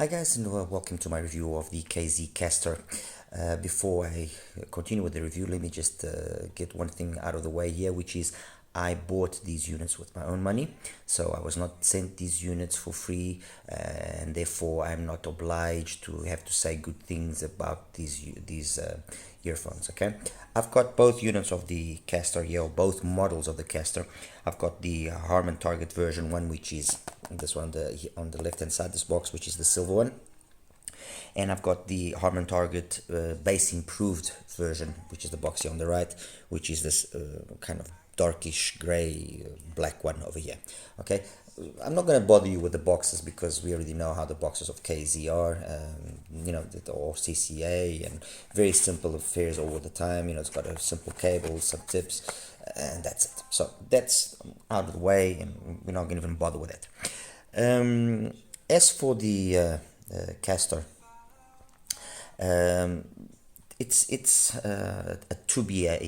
Hi guys, and welcome to my review of the KZ Castor. Before I continue with the review, let me just get one thing out of the way here, which is I bought these units with my own money, so I was not sent these units for free, and therefore I'm not obliged to have to say good things about these earphones. Okay, I've got both units of the Castor here, or both models of the Castor. I've got the Harman Target version 1, which is this one on the left hand side, this box, which is the silver one, and I've got the Harman Target base improved version, which is the box here on the right, which is this kind of darkish gray black one over here. Okay, I'm not going to bother you with the boxes because we already know how the boxes of KZ are, or CCA, and very simple affairs all the time. It's got a simple cable, some tips, and that's it. So that's out of the way, and we're not going to even bother with it. As for the Castor, it's a 2D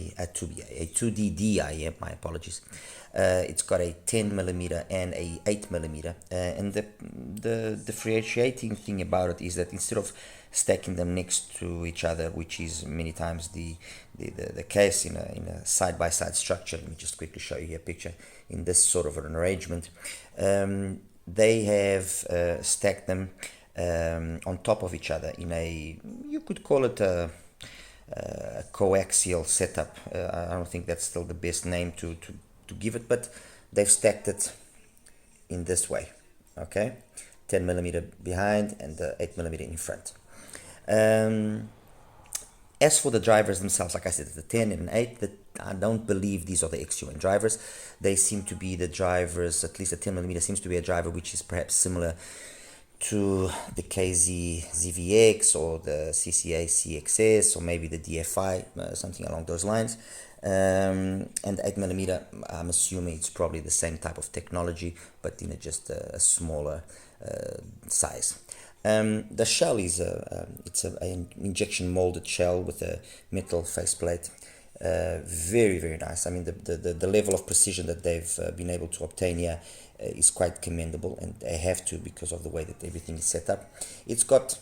IEM. My apologies. It's got a 10mm and a 8mm, and the differentiating thing about it is that instead of stacking them next to each other, which is many times the case in a side-by-side structure, let me just quickly show you here a picture in this sort of an arrangement. They have stacked them on top of each other in you could call it a coaxial setup. I don't think that's still the best name to give it, but they've stacked it in this way. Okay, 10mm behind and the 8mm in front. As for the drivers themselves, like I said, the 10 and 8, I don't believe these are the XUN drivers. They seem to be the drivers, at least the 10mm seems to be a driver which is perhaps similar to the KZ ZVX or the CCA CXS or maybe the DFI, something along those lines. And 8mm, I'm assuming it's probably the same type of technology, but just a smaller size. The shell is it's an injection molded shell with a metal faceplate. Very, very nice. I mean, the level of precision that they've been able to obtain here is quite commendable, and they have to because of the way that everything is set up. It's got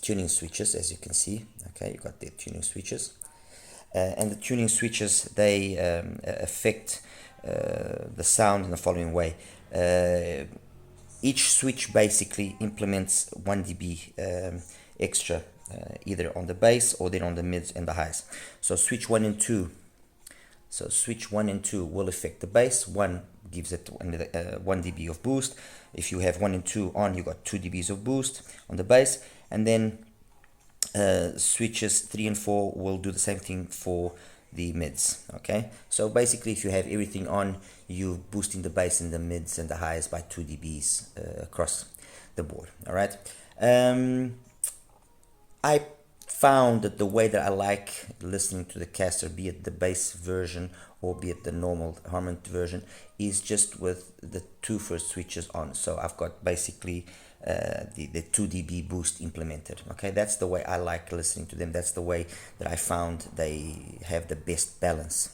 tuning switches, as you can see. Okay, you got the tuning switches, and the tuning switches, they affect the sound in the following way. Each switch basically implements 1 dB extra, either on the bass or then on the mids and the highs. So switch 1 and 2 will affect the bass. 1 gives it 1 dB of boost. If you have 1 and 2 on, you got 2 dBs of boost on the bass, and then switches 3 and 4 will do the same thing for the mids. Okay, so basically if you have everything on, you boosting the bass in the mids and the highs by 2 dBs across the board. All right. I found that the way that I like listening to the Castor, be it the bass version or be it the normal Harman version, is just with the 2 first switches on. So I've got basically the 2 dB boost implemented. Okay, that's the way I like listening to them. That's the way that I found they have the best balance.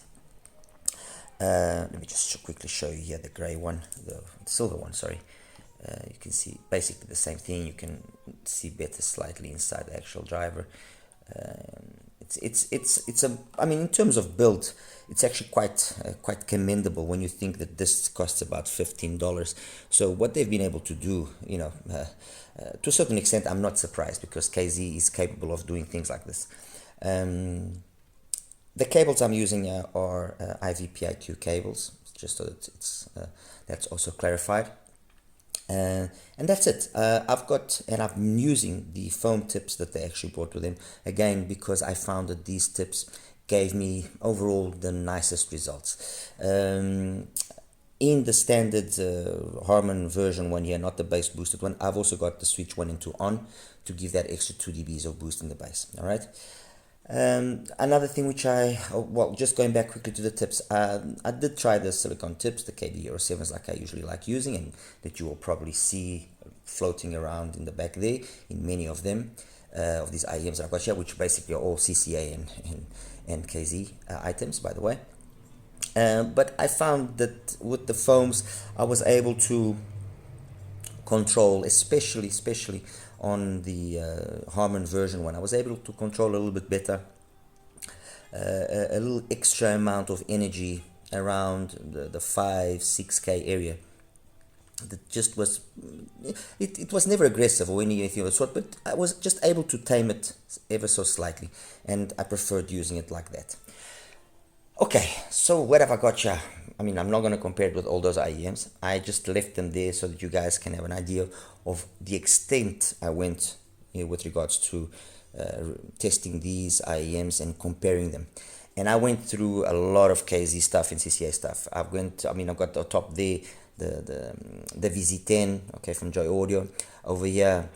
Let me just quickly show you here the gray one, the silver one, sorry. You can see basically the same thing. You can see better slightly inside the actual driver. I mean, in terms of build, it's actually quite commendable when you think that this costs about $15. So what they've been able to do, to a certain extent, I'm not surprised because KZ is capable of doing things like this. The cables I'm using are IVPIQ cables, just so that that's also clarified. And that's it. I'm using the foam tips that they actually brought with them, again because I found that these tips gave me overall the nicest results. In the standard Harman version 1 here, not the bass boosted one, I've also got the switch 1 and 2 on to give that extra 2 dBs of boost in the bass. All right. Another thing which just going back quickly to the tips, I did try the silicone tips, the KB07s, like I usually like using, and that you will probably see floating around in the back there in many of them, of these IEMs that I've got here, which basically are all CCA and KZ items, by the way. But I found that with the foams, I was able to control, especially on the Harman version 1. I was able to control a little bit better, a little extra amount of energy around the 5-6K area. That just was, it was never aggressive or anything of the sort, but I was just able to tame it ever so slightly, and I preferred using it like that. Okay, so what have I got here? I mean, I'm not going to compare it with all those IEMs. I just left them there so that you guys can have an idea of the extent I went with regards to testing these IEMs and comparing them. And I went through a lot of KZ stuff and CCA stuff. I've got the top there, the VZ10, okay, from Joy Audio. Over here,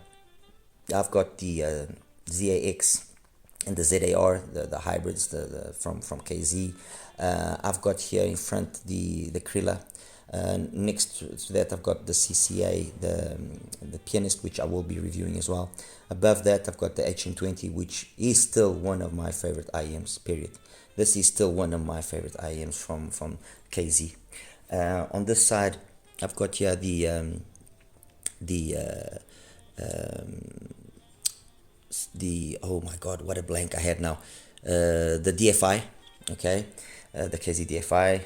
I've got the ZAX and the ZAR, the hybrids, from KZ. I've got here in front the Krilla. Next to that, I've got the CCA, the Pianist, which I will be reviewing as well. Above that, I've got the HM20, which is still one of my favorite IEMs, period. This is still one of my favorite IEMs from KZ. On this side, I've got here the oh my god, what a blank I had now. The DFI, okay, the KZ DFI.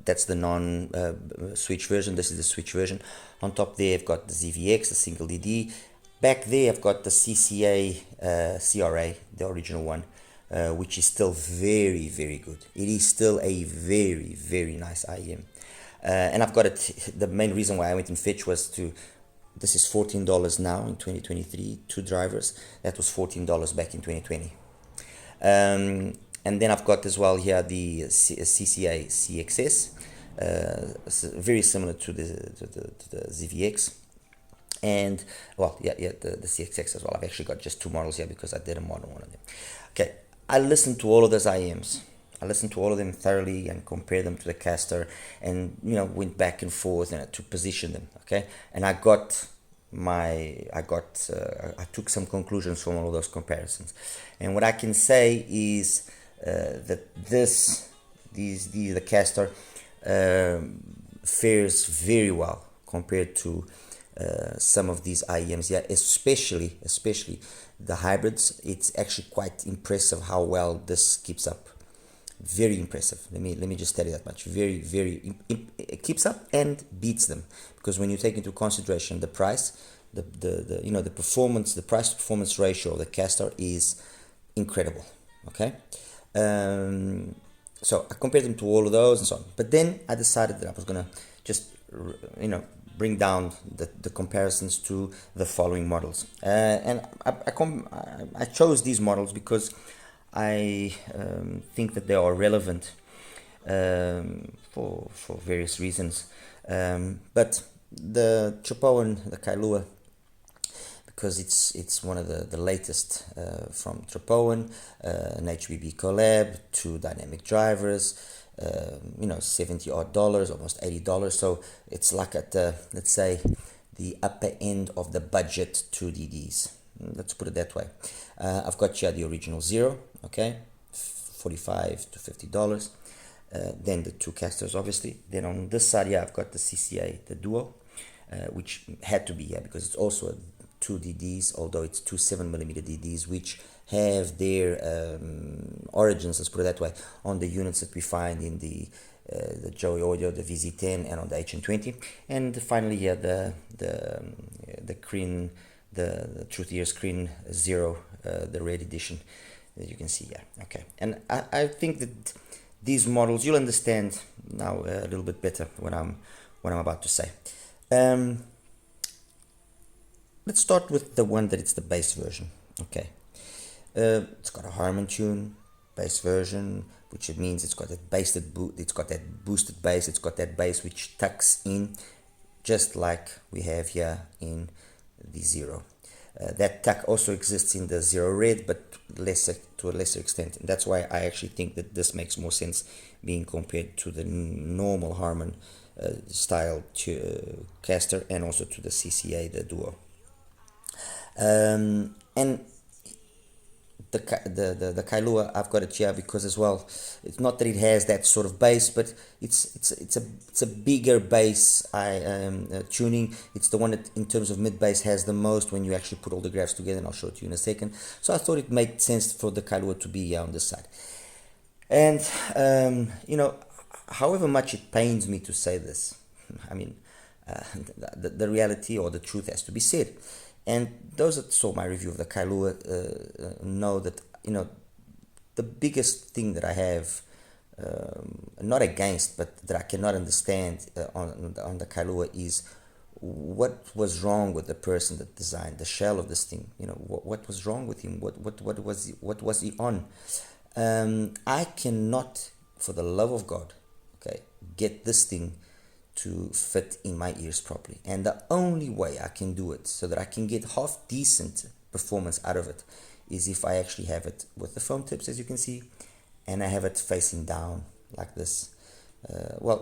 That's the non-switch version. This is the switch version. On top there, I've got the ZVX, the single DD. Back there, I've got the CCA CRA, the original one, which is still very, very good. It is still a very, very nice IEM. And I've got it. The main reason why I went in fetch was this is $14 now in 2023, 2 drivers. That was $14 back in 2020. And then I've got as well here the CCA CXS, very similar to the ZVX. And well, the CXX as well. I've actually got just 2 models here because I did a model one of them. Okay, I listened to all of those IEMs. I listened to all of them thoroughly and compared them to the Castor, and went back and forth and to position them. Okay, and I took some conclusions from all of those comparisons. And what I can say is that the Castor fares very well compared to some of these IEMs, especially the hybrids. It's actually quite impressive how well this keeps up. Very impressive. Let me just tell you that much. Very it keeps up and beats them, because when you take into consideration the price, the performance, the price to performance ratio of the Castor is incredible. Okay, so I compared them to all of those and so on. But then I decided that I was gonna just bring down the comparisons to the following models, and I chose these models because I think that they are relevant for various reasons. But the Tripowin, the Kailua, because it's one of the latest from Tripowin, an HBB collab, 2 dynamic drivers, $70 odd, almost $80. So it's like at let's say the upper end of the budget 2DDs. Let's put it that way. I've got here the original Zero, okay, $45 to $50. Then the 2 Castors, obviously. Then on this side here, I've got the CCA, the Duo, which had to be here because it's also a 2 DDs, although it's 2 7mm DDs, which have their origins, let's put it that way, on the units that we find in the Joy Audio, the VZ10, and on the HM20. And finally here, the Crin, the TruthEars Crin Zero, the red edition that you can see here. Okay, and I think that these models, you'll understand now a little bit better what I'm about to say. Let's start with the one that it's the bass version. Okay, it's got a Harman tune, bass version, which it means it's got that it's got that boosted bass, it's got that bass which tucks in, just like we have here in the Zero. That tuck also exists in the Zero Red, but to a lesser extent. And that's why I actually think that this makes more sense being compared to the normal Harman style Castor, and also to the CCA, the Duo. And the Kailua, I've got it here because as well, it's not that it has that sort of bass, but it's a bigger bass tuning. It's the one that in terms of mid bass has the most when you actually put all the graphs together, and I'll show it to you in a second. So I thought it made sense for the Kailua to be on this side. And however much it pains me to say this, I mean, the reality or the truth has to be said. And those that saw my review of the Kailua know that, the biggest thing that I have, not against, but that I cannot understand on the Kailua is what was wrong with the person that designed the shell of this thing. What was wrong with him? What was he on? I cannot, for the love of God, get this thing to fit in my ears properly, and the only way I can do it so that I can get half decent performance out of it is if I actually have it with the foam tips, as you can see, and I have it facing down like this,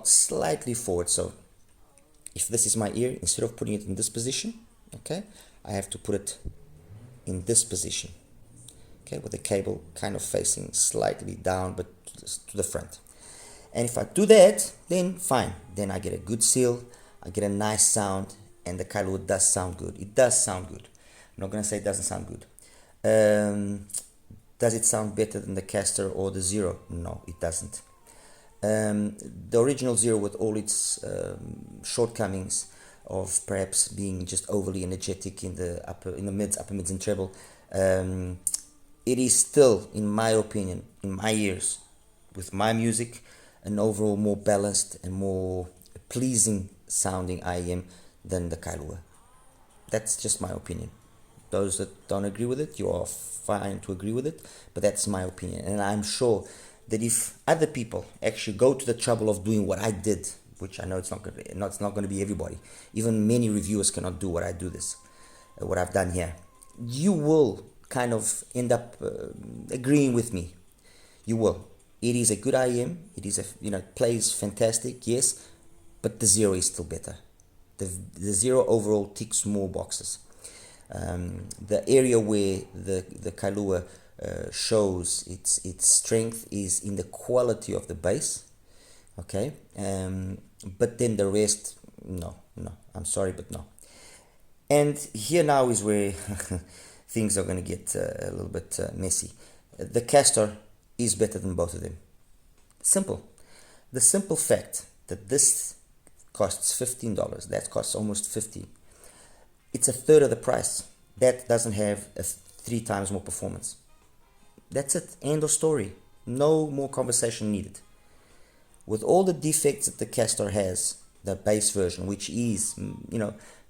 slightly forward. So if this is my ear, instead of putting it in this position, I have to put it in this position, with the cable kind of facing slightly down but to the front. And if I do that, then fine. Then I get a good seal, I get a nice sound, and the Kailua does sound good. It does sound good. I'm not going to say it doesn't sound good. Does it sound better than the Castor or the Zero? No, it doesn't. The original Zero, with all its shortcomings of perhaps being just overly energetic in the upper mids, and treble, it is still, in my opinion, in my ears, with my music, an overall more balanced and more pleasing sounding IEM than the Kailua. That's just my opinion. Those that don't agree with it, you are fine to agree with it, but that's my opinion. And I'm sure that if other people actually go to the trouble of doing what I did, which I know it's not going to be everybody, even many reviewers cannot do what I do what I've done here, you will kind of end up agreeing with me. You will. It is a good IEM. It is it plays fantastic, yes, but the Zero is still better. The Zero overall ticks more boxes. The area where the Kailua shows its strength is in the quality of the bass, but then the rest, no, I'm sorry, but no. And here now is where things are going to get a little bit messy. The Castor is better than both of them. Simple. The simple fact that this costs $15, that costs almost $50. It's a third of the price. That doesn't have 3 times more performance. That's it. End of story. No more conversation needed. With all the defects that the Castor has, the bass version, which is,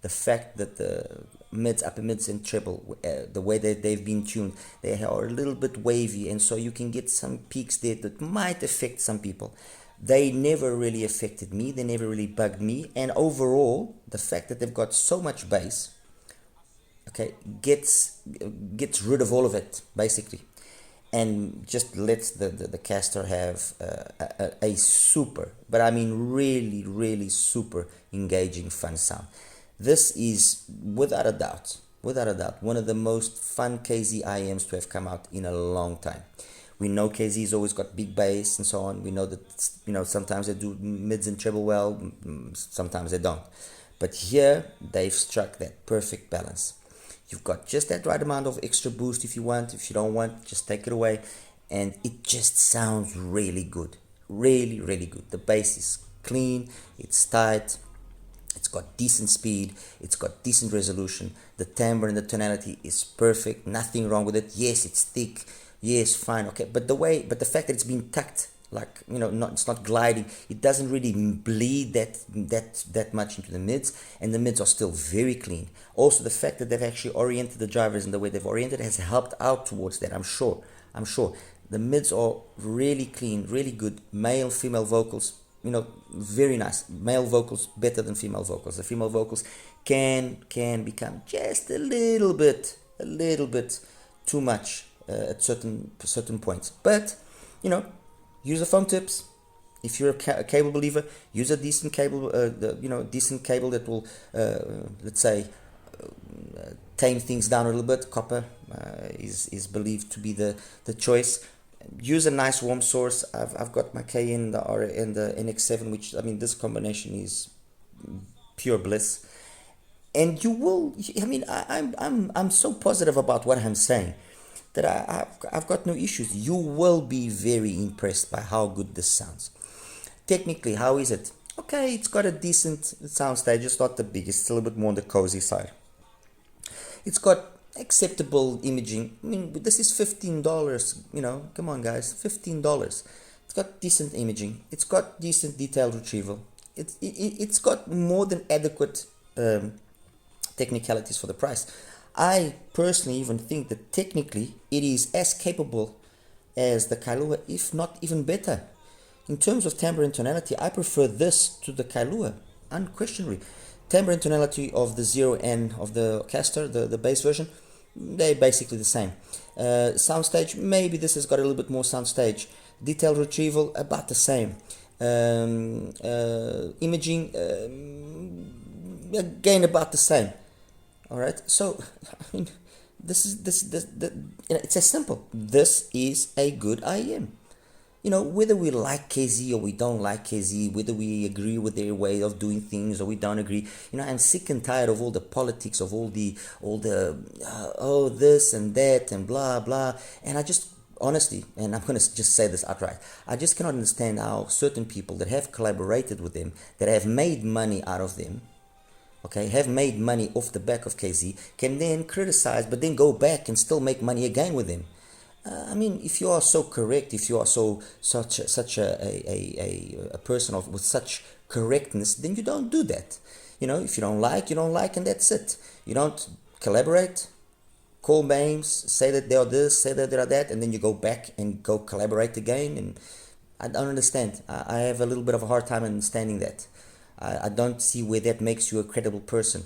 the fact that the mids, upper mids, and treble, the way that they've been tuned, they are a little bit wavy, and so you can get some peaks there that might affect some people. They never really affected me. They never really bugged me. And overall, the fact that they've got so much bass, gets rid of all of it, basically, and just lets the Castor have a super, but I mean really, really super engaging, fun sound. This is, without a doubt, one of the most fun KZ IEMs to have come out in a long time. We know KZ's always got big bass and so on. We know that, sometimes they do mids and treble well, sometimes they don't. But here, they've struck that perfect balance. You've got just that right amount of extra boost if you want. If you don't want, just take it away. And it just sounds really good. Really, really good. The bass is clean, it's tight, it's got decent speed, it's got decent resolution. The timbre and the tonality is perfect, nothing wrong with it. Yes, it's thick. Yes, fine, okay. But the fact that it's been tucked, like, it's not gliding, it doesn't really bleed that much into the mids, and the mids are still very clean. Also, the fact that they've actually oriented the drivers in the way they've oriented has helped out towards that. I'm sure the mids are really clean, really good. Male, female vocals, very nice. Male vocals better than female vocals. The female vocals can become just a little bit too much at certain points. But use the foam tips. If you're a cable believer, use a decent cable. Decent cable that will, let's say, tame things down a little bit. Copper, is believed to be the choice. Use a nice warm source. I've got my K in the R and the NX7, which, I mean, this combination is pure bliss. And you will, I mean, I'm so positive about what I'm saying that I've got no issues. You will be very impressed by how good this sounds. Technically, how is it? Okay, it's got a decent sound stage. It's not the biggest. It's a little bit more on the cozy side. It's got acceptable imaging. I mean, this is $15. You know, come on, guys, $15. It's got decent imaging. It's got decent detailed retrieval. It's got more than adequate technicalities for the price. I personally even think that technically it is as capable as the Kailua, if not even better. In terms of timbre and tonality, I prefer this to the Kailua, unquestionably. Timbre and tonality of the Zero and of the Castor, the bass version, they're basically the same. Soundstage, maybe this has got a little bit more soundstage. Detailed retrieval, about the same. Imaging, again, about the same. All right, so I mean, it's as simple. This is a good IEM. You know, whether we like KZ or we don't like KZ, whether we agree with their way of doing things or we don't agree, you know, I'm sick and tired of all the politics, of all the oh, this and that and blah blah. And I just honestly, and I'm going to just say this outright, I just cannot understand how certain people that have collaborated with them, that have made money out of them, okay, have made money off the back of KZ, can then criticize, but then go back and still make money again with them. I mean, if you are so correct, if you are such a person with such correctness, then you don't do that. You know, if you don't like, and that's it. You don't collaborate, call names, say that they are this, say that they are that, and then you go back and go collaborate again. And I don't understand. I have a little bit of a hard time understanding that. I don't see where that makes you a credible person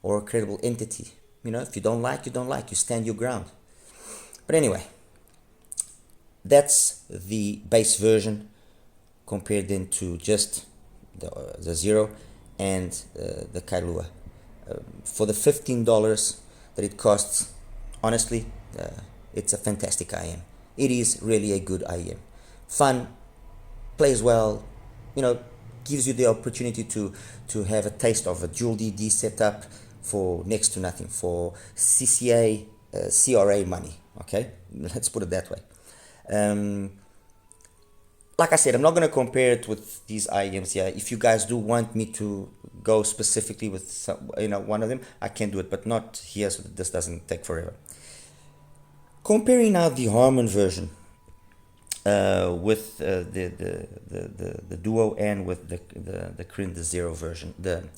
or a credible entity. You know, if you don't like, you don't like. You stand your ground. But anyway, that's the base version compared then to just the Zero and the Kailua. For the $15 that it costs, honestly, it's a fantastic IEM. It is really a good IEM. Fun, plays well, you know, gives you the opportunity to have a taste of a dual DD setup for next to nothing, for CCA, CRA money. Okay, let's put it that way. Like I said, I'm not going to compare it with these IEMs here. If you guys do want me to go specifically with some, you know, one of them, I can do it, but not here, so that this doesn't take forever. Comparing now the Harman version with the Duo and with the Krin, the Zero version, the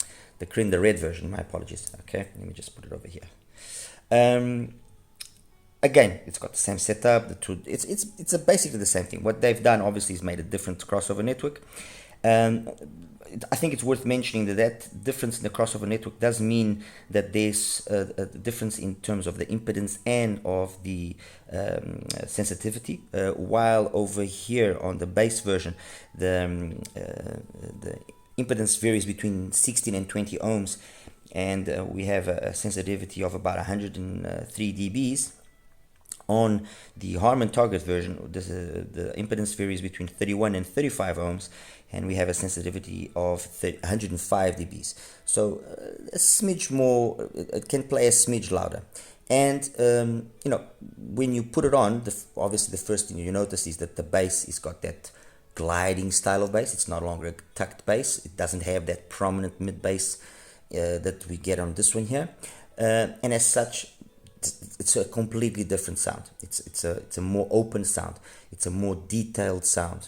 Krin, the red version. My apologies. Okay, let me just put it over here. Again, it's got the same setup. It's basically the same thing. What they've done obviously is made a different crossover network. I think it's worth mentioning that difference in the crossover network does mean that there's a difference in terms of the impedance and of the sensitivity. While over here on the base version, the impedance varies between 16 and 20 ohms, and we have a sensitivity of about 103 dBs. On the Harman target version, the impedance varies between 31 and 35 ohms, and we have a sensitivity of 105 dBs. So a smidge more, it can play a smidge louder. And, you know, when you put it on, obviously the first thing you notice is that the bass has got that gliding style of bass. It's no longer a tucked bass. It doesn't have that prominent mid bass that we get on this one here. And as such, it's a completely different sound. It's a more open sound. It's a more detailed sound.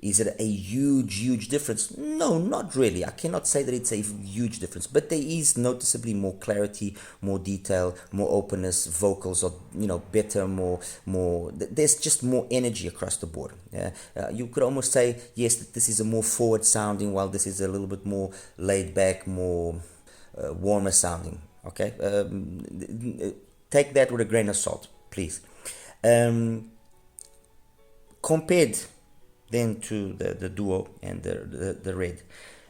Is it a huge difference? No, not really. I cannot say that it's a huge difference, but there is noticeably more clarity, more detail, more openness. Vocals are, you know, better, more. There's just more energy across the board. Yeah, you could almost say yes, that this is a more forward sounding, while this is a little bit more laid back, more warmer sounding. Okay. Take that with a grain of salt, please. Compared then to the Duo and the red,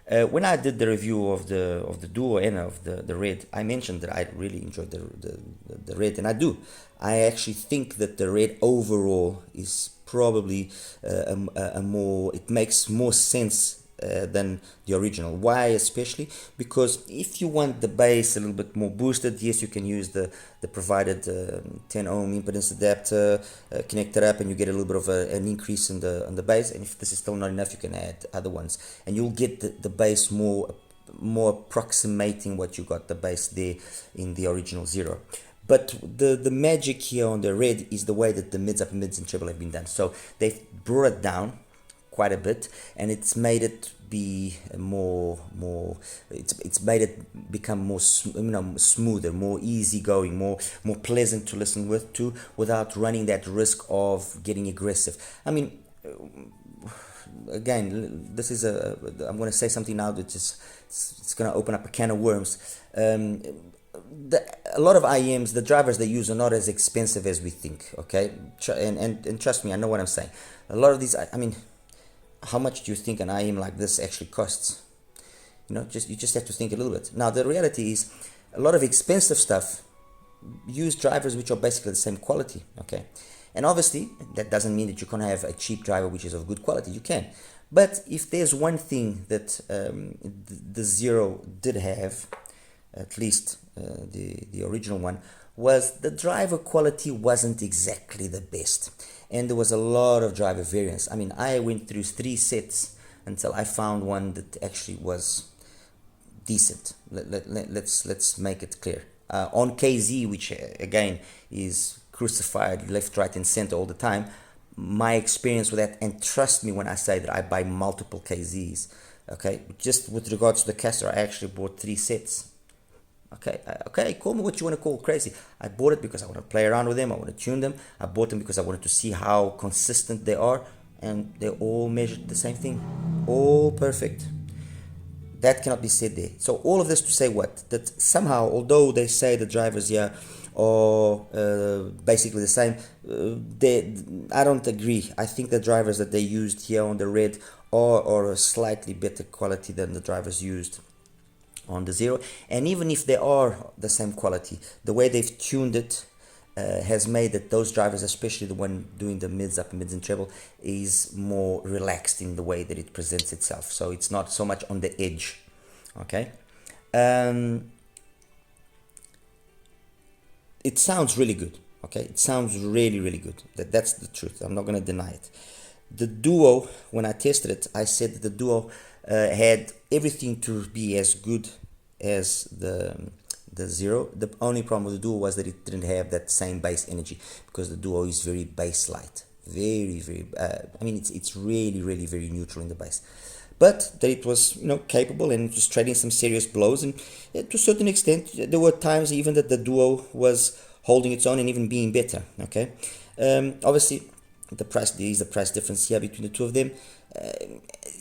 When I did the review of the Duo and of the Red, I mentioned that I really enjoyed the Red, and I do. I actually think that the Red overall is probably a more, it makes more sense than the original. Why? Especially because if you want the bass a little bit more boosted, yes, you can use the provided 10 ohm impedance adapter, connect it up, and you get a little bit of an increase in the bass. And if this is still not enough, you can add other ones, and you'll get the bass more approximating what you got the bass there in the original Zero. But the magic here on the Red is the way that the mids, upper mids, and treble have been done. So they've brought it down quite a bit, and it's made it be it's made it become more smoother, more easygoing, more pleasant to listen to, without running that risk of getting aggressive. I mean, again, this is I'm going to say something now that it's going to open up a can of worms. A lot of IEMs, the drivers they use are not as expensive as we think, okay? And trust me, I know what I'm saying. A lot of these, I mean, how much do you think an IEM like this actually costs? You just have to think a little bit. Now, the reality is, a lot of expensive stuff use drivers which are basically the same quality, okay? And obviously, that doesn't mean that you can't have a cheap driver which is of good quality. You can. But if there's one thing that the Zero did have, at least the original one, was the driver quality wasn't exactly the best. And there was a lot of driver variance. I mean, I went through 3 sets until I found one that actually was decent. Let's make it clear. On KZ, which again is crucified left, right, and center all the time, my experience with that, and trust me when I say that I buy multiple KZs, okay, just with regards to the Castor, I actually bought 3 sets. Okay, call me what you want to call crazy. I bought it because I want to play around with them, I want to tune them. I bought them because I wanted to see how consistent they are, and they all measured the same thing, all perfect. That cannot be said there. So all of this to say what? That somehow, although they say the drivers here are basically the same, I don't agree. I think the drivers that they used here on the Red are a slightly better quality than the drivers used on the Zero. And even if they are the same quality, the way they've tuned it has made that those drivers, especially the one doing the mids, upper mids, and treble, is more relaxed in the way that it presents itself. So it's not so much on the edge. Okay. It sounds really good. Okay, it sounds really, really good. That's the truth. I'm not going to deny it. The Duo, when I tested it, I said that the Duo had everything to be as good as the Zero. The only problem with the Duo was that it didn't have that same bass energy, because the Duo is very bass light, very I mean, it's really very neutral in the bass, but that it was capable, and it was trading some serious blows, and to a certain extent there were times even that the Duo was holding its own and even being better. Okay, obviously the price, there is a price difference here between the two of them.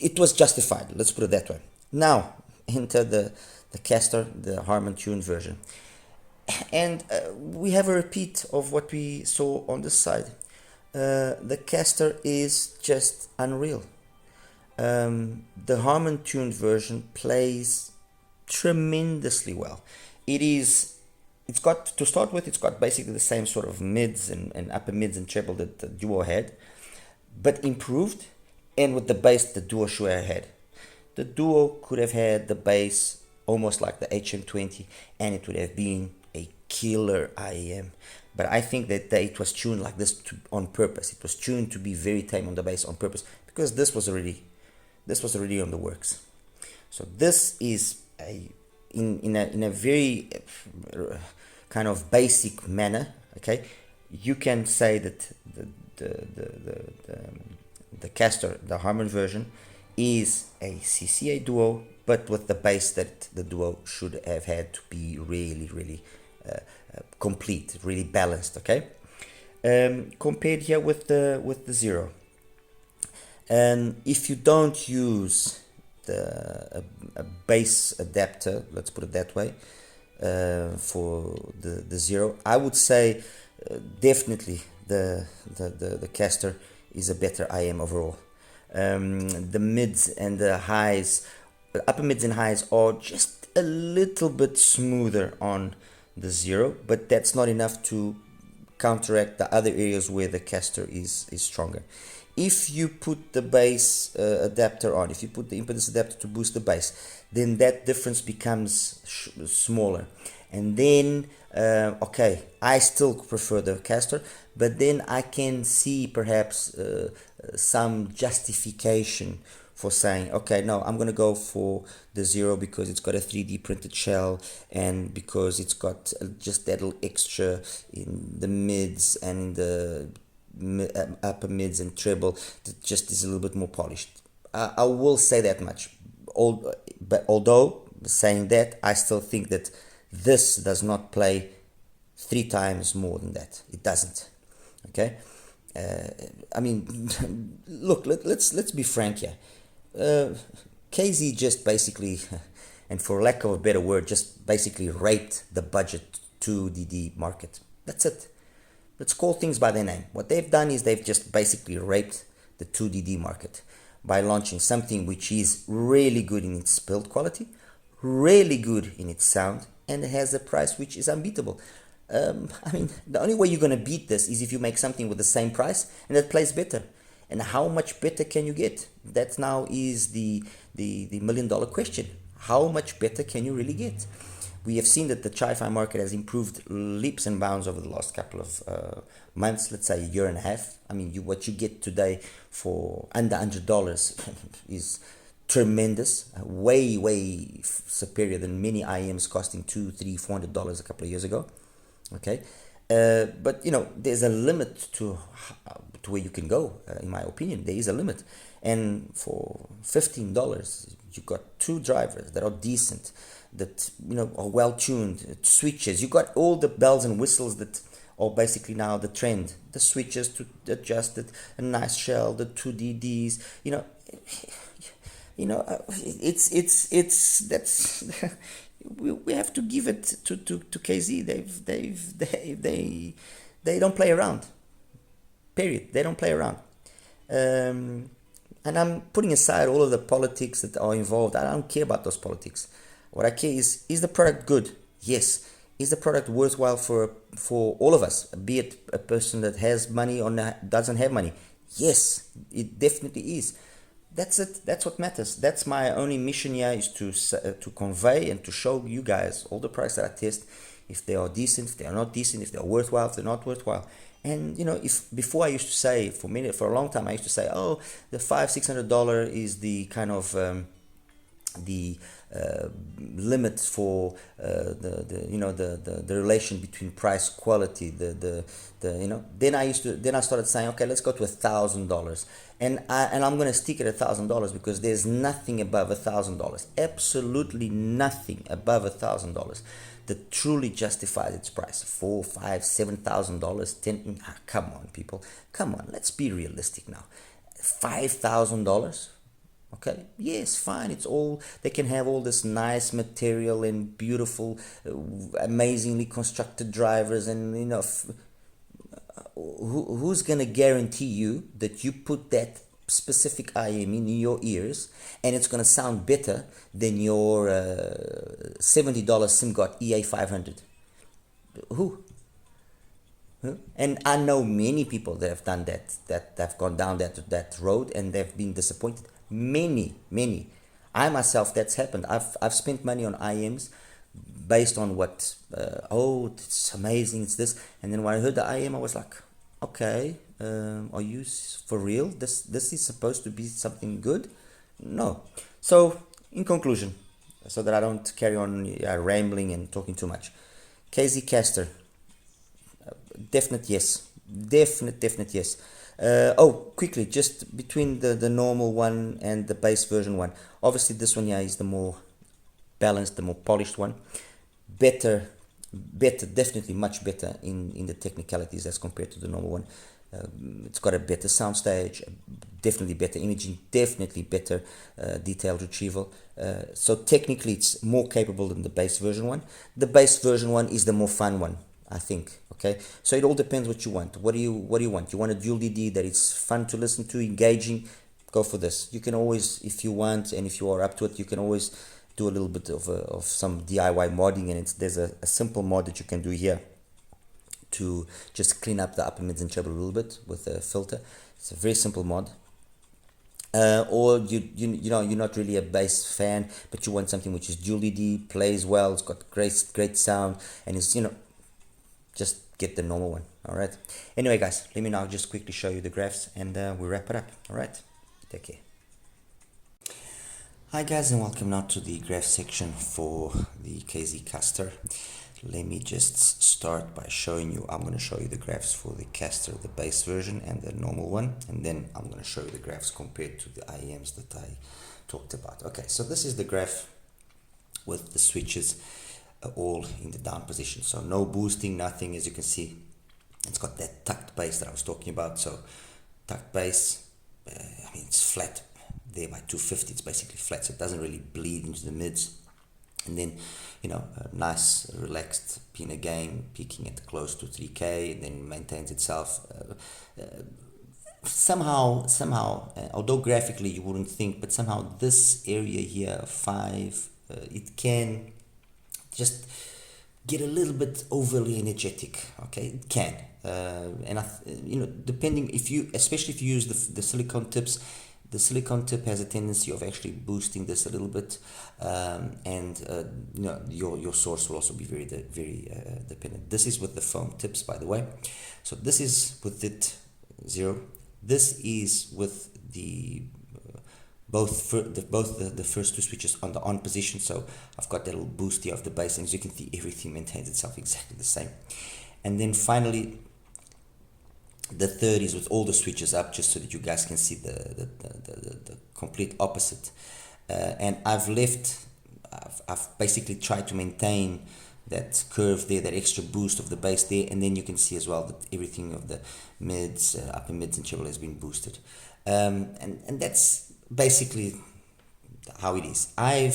It was justified, let's put it that way. Now enter the Castor, the Harman tuned version, and we have a repeat of what we saw on this side. The Castor is just unreal. The Harman tuned version plays tremendously well. It's got, to start with, it's got basically the same sort of mids and upper mids and treble that the Duo had, but improved, and with the bass the Duo sure had. The Duo could have had the bass almost like the HM20, and it would have been a killer IEM. But I think that it was tuned like this on purpose. It was tuned to be very tame on the bass on purpose, because this was already on the works. So this is in a very kind of basic manner. Okay, you can say that the Castor, the Harman version, is a CCA Duo, but with the bass that the Duo should have had to be really complete, really balanced. Okay, compared here with the Zero. And if you don't use a bass adapter, let's put it that way, for the Zero, I would say definitely the Castor is a better IM overall. The mids and the highs upper mids and highs are just a little bit smoother on the zero, but that's not enough to counteract the other areas where the Castor is stronger. If you put the bass adapter on, if you put the impedance adapter to boost the bass, then that difference becomes smaller. And then, okay, I still prefer the Castor, but then I can see perhaps some justification for saying, okay, no, I'm going to go for the zero because it's got a 3D printed shell and because it's got just that little extra in the mids and the upper mids and treble that just is a little bit more polished. I will say that much. But although saying that, I still think that this does not play 3 times more than that. It doesn't. Okay. I mean, look. Let's be frank here. KZ just basically, and for lack of a better word, just basically raped the budget 2DD market. That's it. Let's call things by their name. What they've done is they've just basically raped the 2DD market by launching something which is really good in its build quality, really good in its sound, and it has a price which is unbeatable. I mean, the only way you're going to beat this is if you make something with the same price and that plays better. And how much better can you get? That now is the $1 million question. How much better can you really get? We have seen that the Chi-Fi market has improved leaps and bounds over the last couple of months, let's say a year and a half. I mean, what you get today for under $100 is tremendous, way superior than many IEMs costing $200, $300, $400 a couple of years ago. Okay, but there's a limit to where you can go. In my opinion, there is a limit, and for $15, you got 2 drivers that are decent, that are well tuned, switches. You got all the bells and whistles that are basically now the trend. The switches to adjust it, a nice shell, the 2DDs. It's that's. We have to give it to KZ. They don't play around. Period. They don't play around. And I'm putting aside all of the politics that are involved. I don't care about those politics. What I care is the product good? Yes. Is the product worthwhile for all of us? Be it a person that has money or doesn't have money? Yes, it definitely is. That's it. That's what matters. That's my only mission here, is to convey and to show you guys all the products that I test, if they are decent, if they are not decent, if they are worthwhile, if they're not worthwhile. And if before I used to say, for a long time I used to say, oh, the $500-600 is the kind of the limit for the relation between price quality, then I started saying, okay, let's go to $1,000, and I'm going to stick at $1,000 because there's nothing above $1,000, absolutely nothing above $1,000 that truly justifies its price. $4,000, $5,000, $7,000, come on, people, come on, let's be realistic now. $5,000. Okay, yes, fine. It's all, they can have all this nice material and beautiful, amazingly constructed drivers, and who's gonna guarantee you that you put that specific IEM in your ears and it's gonna sound better than your $70 SimGot EA500? Who? And I know many people that have done that have gone down that road and they've been disappointed. Many. I myself, that's happened. I've spent money on IEMs based on what, it's amazing, it's this. And then when I heard the IEM, I was like, okay, are you for real? This is supposed to be something good? No. So, in conclusion, so that I don't carry on rambling and talking too much, KZ Castor, definite yes. Definite yes. Quickly, just between the normal one and the base version one. Obviously, this one here is the more balanced, the more polished one. Better, definitely much better in the technicalities as compared to the normal one. It's got a better soundstage, definitely better imaging, definitely better detailed retrieval. So technically, it's more capable than the base version one. The base version one is the more fun one, I think. Okay, so it all depends what you want. What do you want? You want a dual DD that is fun to listen to, engaging? go for this. You can always, if you want and if you are up to it, you can always do a little bit of some DIY modding, and there's a simple mod that you can do here to just clean up the upper mids and treble a little bit with a filter. It's a very simple mod. Or you know, you're not really a bass fan, but you want something which is dual ED, plays well, it's got great sound, and it's, you know, just get the normal one. All right. Anyway, guys, let me now just quickly show you the graphs, and we wrap it up. All right. Take care. Hi guys, and welcome now to the graph section for the KZ Castor. Let me just start by showing you, I'm going to show you the graphs for the Castor, the base version, and the normal one, and then I'm going to show you the graphs compared to the IEMs that I talked about. Okay, so this is the graph with the switches all in the down position, so no boosting, nothing. As you can see, it's got that tucked bass that I was talking about. So tucked bass, I mean, it's flat there by 250, it's basically flat, so it doesn't really bleed into the mids. And then, you know, a nice relaxed pinna gain, peaking at close to 3K, and then maintains itself. Somehow, although graphically you wouldn't think, but somehow this area here, 5, it can just get a little bit overly energetic. Okay, it can. And you know, depending, especially if you use the silicone tips, the silicone tip has a tendency of actually boosting this a little bit, and you know, your source will also be very dependent. This is with the foam tips, by the way. So this is with it 0. This is with the both the first two switches on the on position. So I've got that little boost here of the bass, and as you can see, everything maintains itself exactly the same. And then finally, the third is with all the switches up, just so that you guys can see the complete opposite. And I've basically tried to maintain that curve there, that extra boost of the bass there, and then you can see as well that everything of the mids, upper mids and treble has been boosted. And that's basically how it is. I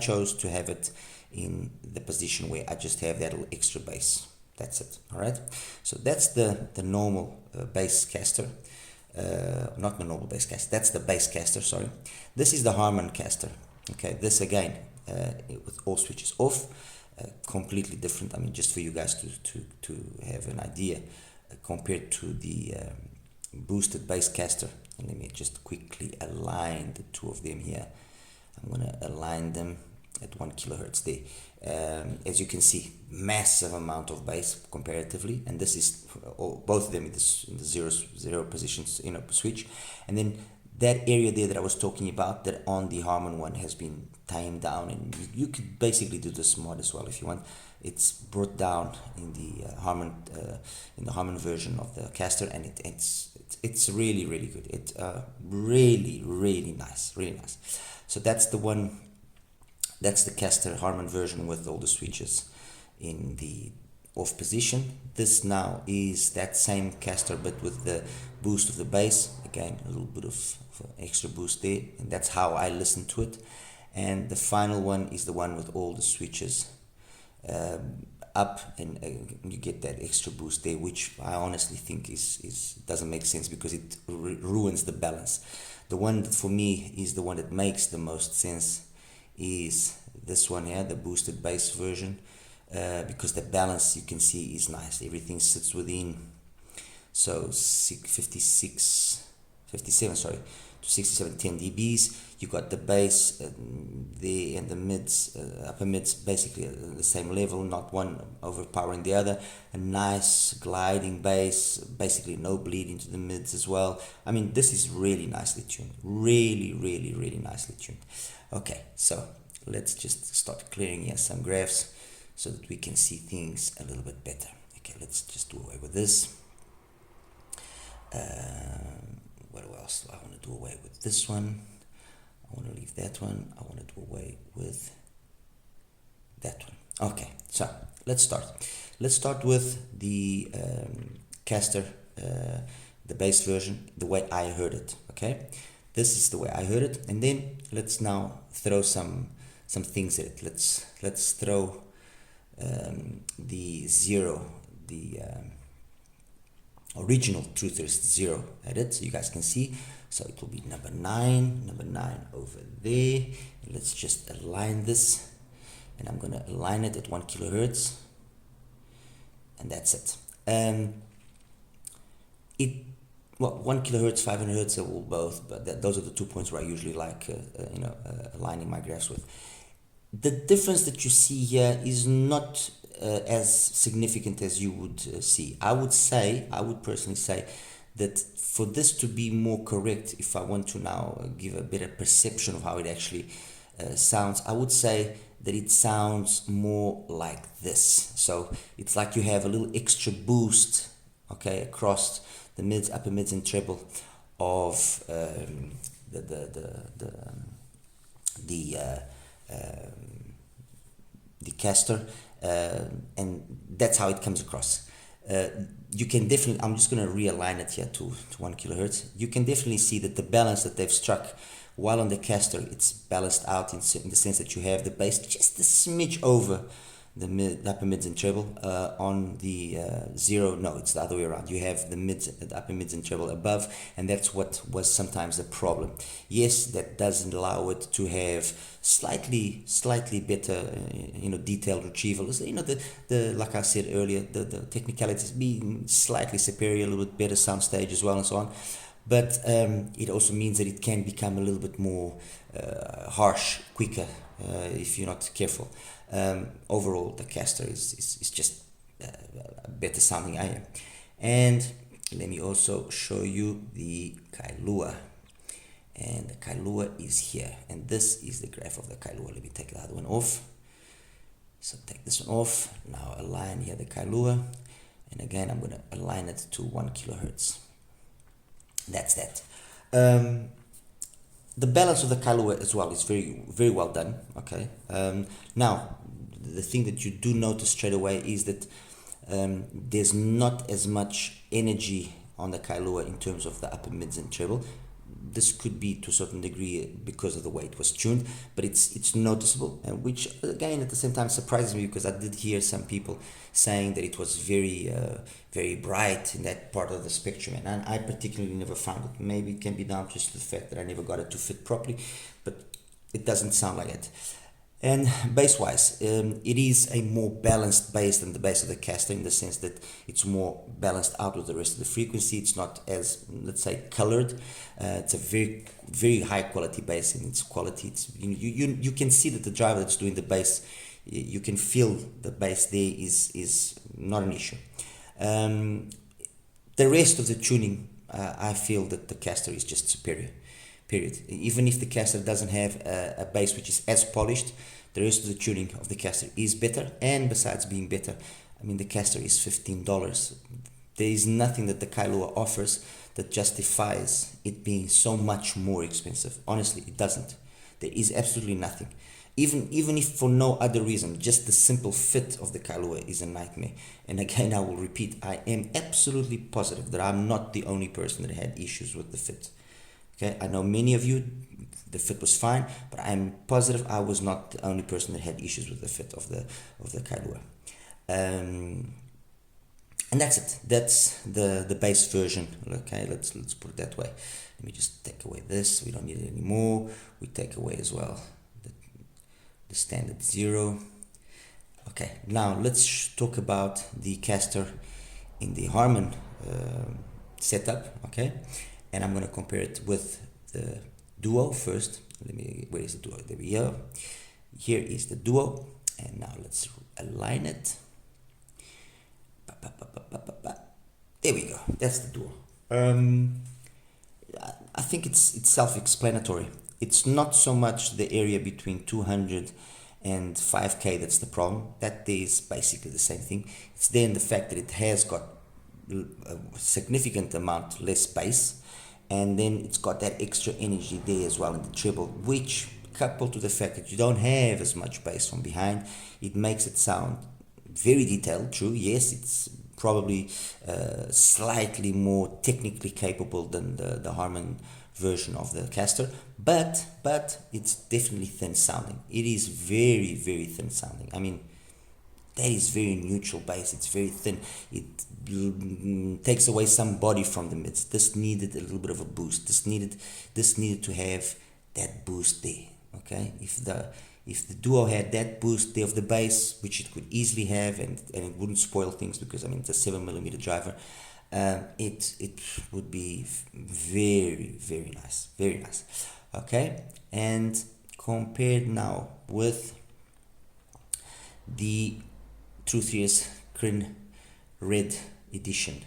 chose to have it in the position where I just have that little extra bass. That's it. All right. So that's the normal bass Castor. Not the normal bass Castor. That's the bass Castor. Sorry. This is the Harman Castor. Okay. This again with all switches off. Completely different. I mean, just for you guys to have an idea, compared to the boosted bass Castor. And let me just quickly align the two of them here. I'm gonna align them at 1 kilohertz there. As you can see, massive amount of bass comparatively, and this is both of them in the zero positions, you know, switch. And then that area there that I was talking about, that on the Harman one has been tamed down, and you could basically do this mod as well if you want. It's brought down in the Harman version of the Castor, and it's really good. It's really nice, really nice. So that's the one. That's the Castor Harman version with all the switches in the off position. This now is that same Castor, but with the boost of the bass. Again, a little bit of extra boost there, and that's how I listen to it. And the final one is the one with all the switches up, and you get that extra boost there, which I honestly think is doesn't make sense, because it ruins the balance. The one that for me is the one that makes the most sense is this one here, the boosted bass version, because the balance, you can see, is nice. Everything sits within, so 57 sorry, to 67, 10 dBs. You got the bass there, and the mids, upper mids, basically at the same level, not one overpowering the other. A nice gliding bass, basically no bleed into the mids as well. I mean, this is really nicely tuned, really nicely tuned. Okay, so let's just start clearing here some graphs so that we can see things a little bit better. Okay, let's just do away with this. What else do I want to do away with? This one. I want to leave that one. I want to do away with that one. Okay, so let's start. Let's start with the Castor, the bass version, the way I heard it. Okay, this is the way I heard it, and then let's now throw some things at it. Let's throw the zero, the original TruthEars 0 at it, so you guys can see. So it will be number 9 over there. Let's just align this, and I'm going to align it at 1 kilohertz, and that's it. Well, 1 kilohertz, 500 hertz, will both, but those are the 2 points where I usually like aligning my graphs with. The difference that you see here is not as significant as you would see. I would personally say that for this to be more correct, if I want to now give a better perception of how it actually sounds, I would say that it sounds more like this. So it's like you have a little extra boost, okay, across the mids, upper mids, and treble of the Castor, and that's how it comes across. You can definitely, I'm just going to realign it here to 1 kilohertz. You can definitely see that the balance that they've struck, while on the Castor it's balanced out in the sense that you have the bass just a smidge over the upper mids and treble. On the zero, no, it's the other way around. You have the upper mids and treble above, and that's what was sometimes a problem. Yes, that doesn't allow it to have slightly better detailed retrieval. The like I said earlier, the technicalities being slightly superior, a little bit better sound stage as well, and so on. But it also means that it can become a little bit more harsh quicker if you're not careful. Overall, the Castor is just a better sounding IEM. And let me also show you the Kailua. And the Kailua is here. And this is the graph of the Kailua. Let me take the other one off. So take this one off. Now align here the Kailua. And again, I'm going to align it to 1 kilohertz. That's that. The balance of the Kailua as well is very, very well done. Okay. Now, the thing that you do notice straight away is that there's not as much energy on the Kailua in terms of the upper mids and treble. This could be to a certain degree because of the way it was tuned, but it's noticeable, and which again at the same time surprises me, because I did hear some people saying that it was very very bright in that part of the spectrum, and I particularly never found it. Maybe it can be down just to the fact that I never got it to fit properly, but it doesn't sound like it. And bass wise, it is a more balanced bass than the bass of the Castor, in the sense that it's more balanced out with the rest of the frequency. It's not as, let's say, colored. It's a very, very high quality bass in its quality. It's, you can see that the driver that's doing the bass, you can feel the bass there is not an issue. The rest of the tuning, I feel that the Castor is just superior. Period. Even if the Castor doesn't have a bass which is as polished, the rest of the tuning of the Castor is better. And besides being better, I mean, the Castor is $15. There is nothing that the Kailua offers that justifies it being so much more expensive. Honestly, it doesn't. There is absolutely nothing. Even if for no other reason, just the simple fit of the Kailua is a nightmare. And again, I will repeat, I am absolutely positive that I'm not the only person that had issues with the fit. Okay, I know many of you, the fit was fine, but I'm positive I was not the only person that had issues with the fit of the Kailua. And that's it. That's the bass version. Okay, let's put it that way. Let me just take away this. We don't need it anymore. We take away as well the standard 0. Okay, now let's talk about the Castor in the Harman setup. Okay. And I'm going to compare it with the Duo first. Where is the Duo? There we go. Here is the Duo. And now let's align it. There we go. That's the Duo. I think it's self-explanatory. It's not so much the area between 200 and 5K that's the problem. That is basically the same thing. It's there in the fact that it has got a significant amount less bass, and then it's got that extra energy there as well in the treble, which, coupled to the fact that you don't have as much bass from behind, it makes it sound very detailed. True, yes, it's probably slightly more technically capable than the Harman version of the Castor, but it's definitely thin sounding. It is very, very thin sounding. I mean, that is very neutral bass. It's very thin. It takes away some body from the mids. This needed a little bit of a boost. This needed to have that boost there. Okay, if the Duo had that boost there of the bass, which it could easily have, and it wouldn't spoil things, because I mean it's a 7mm driver, it would be very, very nice, very nice. Okay, and compared now with the TruthEars Crin Red Edition,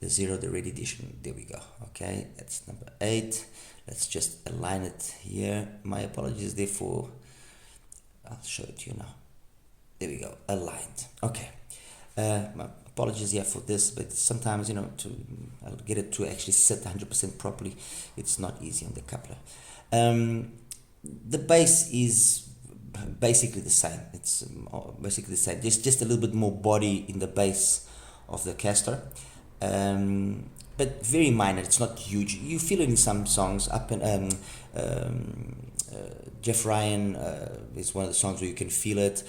the Red Edition. There we go. Okay, that's number 8. Let's just align it here. My apologies there for, I'll show it to you now. There we go, aligned. Okay, my apologies here for this, but sometimes, I'll get it to actually sit 100% properly. It's not easy on the coupler. The bass is basically the same. It's basically the same. There's just a little bit more body in the bass of the Castor, but very minor. It's not huge. You feel it in some songs. Up in Jeff Ryan is one of the songs where you can feel it.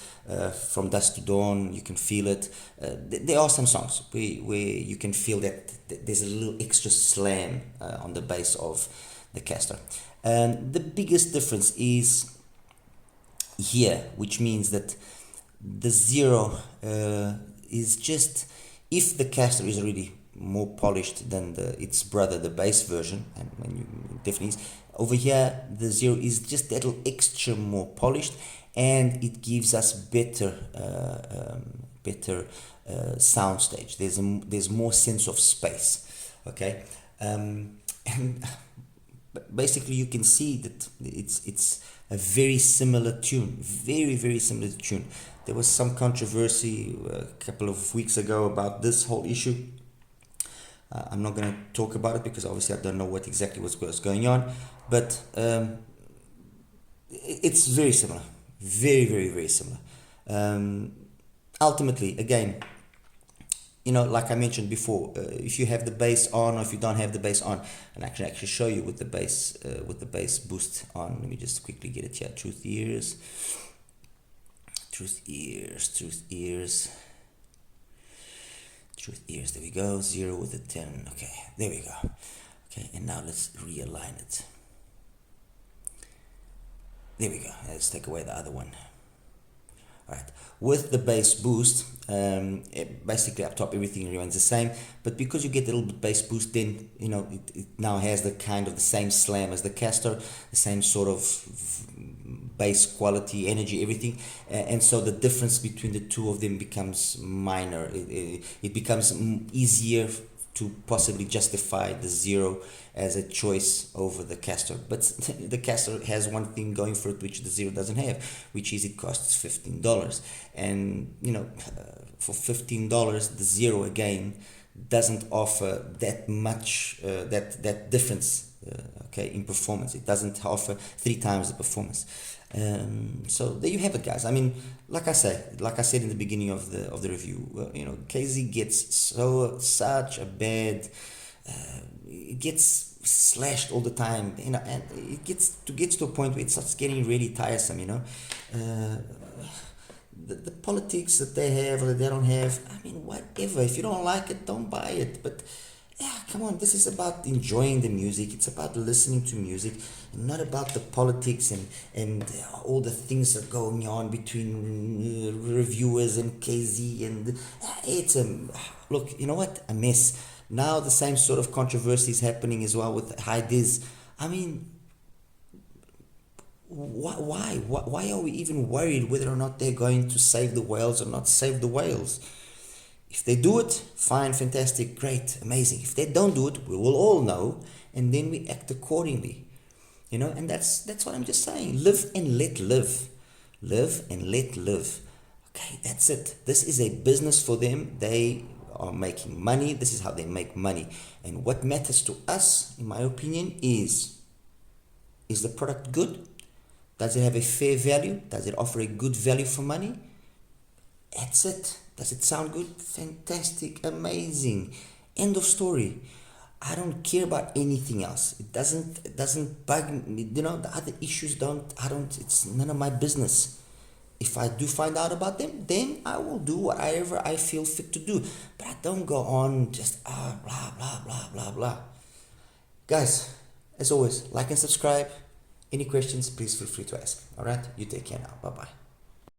From Dusk to Dawn, you can feel it. There are some songs where you can feel that there's a little extra slam on the bass of the Castor. The biggest difference is here, which means that the Zero is just, if the Castor is already more polished than its brother, the bass version, and when you definitely is, over here the Zero is just that little extra more polished, and it gives us better sound stage. There's more sense of space. Okay, and basically you can see that it's a very similar tune, very, very similar tune. There was some controversy a couple of weeks ago about this whole issue. I'm not going to talk about it because obviously I don't know what exactly was going on, but it's very similar, very, very, very similar. Ultimately, again, like I mentioned before, if you have the bass on, or if you don't have the bass on, and I can actually show you with the bass boost on. Let me just quickly get it here. TruthEars. There we go. 0 with a 10. Okay, there we go. Okay, and now let's realign it. There we go. Let's take away the other one. Right. With the bass boost, basically up top everything remains the same, but because you get a little bit bass boost, then it now has the same slam as the Castor, the same sort of bass quality, energy, everything, and so the difference between the two of them becomes minor. It becomes easier to possibly justify the Zero as a choice over the Castor. But the Castor has one thing going for it which the Zero doesn't have, which is it costs $15. And for $15, the Zero again doesn't offer that much, that difference, in performance. It doesn't offer 3 times the performance. So there you have it, guys. I mean, like I said in the beginning of the review, KZ gets such a bad, it gets slashed all the time, and it gets to a point where it starts getting really tiresome. The politics that they have or that they don't have, I mean, whatever. If you don't like it, don't buy it. But yeah, come on, this is about enjoying the music. It's about listening to music, and not about the politics and all the things that are going on between reviewers and KZ. And it's look, you know what, a mess. Now the same sort of controversy is happening as well with HIFIGO. I mean, why are we even worried whether or not they're going to save the whales or not save the whales? If they do it, fine, fantastic, great, amazing. If they don't do it, we will all know, and then we act accordingly. And that's what I'm just saying. Live and let live. Live and let live. Okay, that's it. This is a business for them. They are making money. This is how they make money. And what matters to us, in my opinion, is the product good? Does it have a fair value? Does it offer a good value for money? That's it. Does it sound good? Fantastic, amazing. End of story. I don't care about anything else. It doesn't bug me. The other issues it's none of my business. If I do find out about them, then I will do whatever I feel fit to do. But I don't go on just blah, blah, blah, blah, blah. Guys, as always, like and subscribe. Any questions, please feel free to ask. All right? You take care now. Bye-bye.